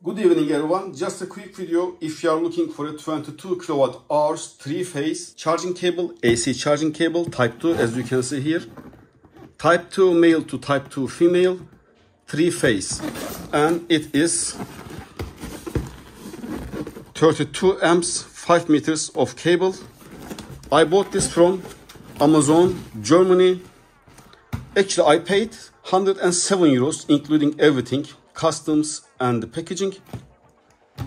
Good evening everyone, just a quick video. If you are looking for a 22 kilowatt hours 3-phase charging cable, AC charging cable, Type 2 as you can see here. Type 2 male to Type 2 female, 3-phase. And it is 32 amps, 5 meters of cable. I bought this from Amazon, Germany. Actually I paid 107 euros including everything, customs and the packaging,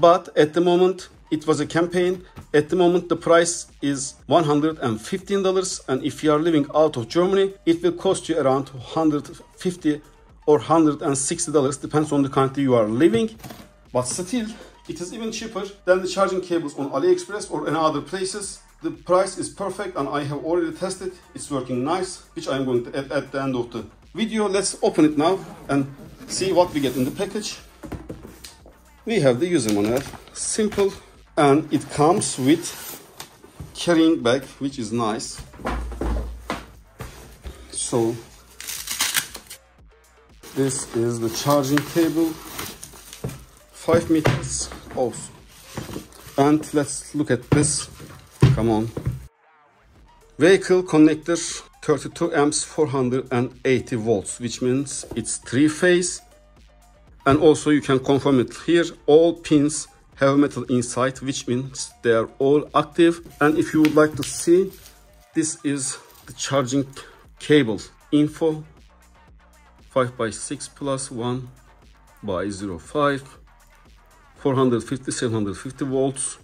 but at the moment it was a campaign. At the moment the price is $115, and if you are living out of Germany it will cost you around $150 or $160, depends on the country you are living. But still it is even cheaper than the charging cables on AliExpress or in other places. The price is perfect and I have already tested. It's working nice, which I'm going to add at the end of the video. Let's open it now and see what we get in the package. We have the user manual, simple, and it comes with carrying bag, which is nice. So this is the charging cable, 5 meters also. And let's look at this. Come on. Vehicle connector, 32 amps, 480 volts, which means it's 3-phase. And also you can confirm it here. All pins have metal inside, which means they are all active. And if you would like to see, this is the charging cable info. 5x6 plus 1x05, 450, 750 volts.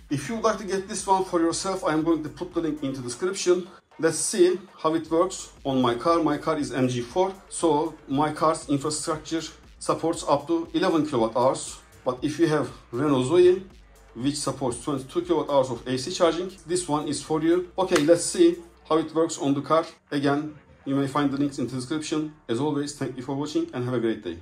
If you would like to get this one for yourself, I am going to put the link into the description. Let's see how it works on my car. My car is MG4, so my car's infrastructure supports up to 11 kilowatt hours. But if you have Renault Zoe, which supports 22 kilowatt hours of AC charging, this one is for you. Okay, let's see how it works on the car. Again, you may find the links in the description. As always, thank you for watching and have a great day.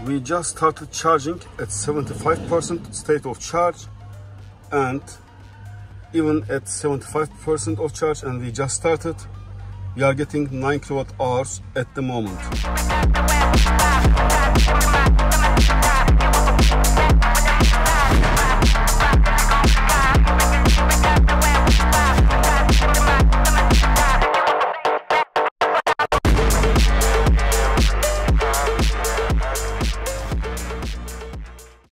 We just started charging at 75% state of charge, and even at 75% of charge, and we just started, we are getting 9 kilowatt hours at the moment.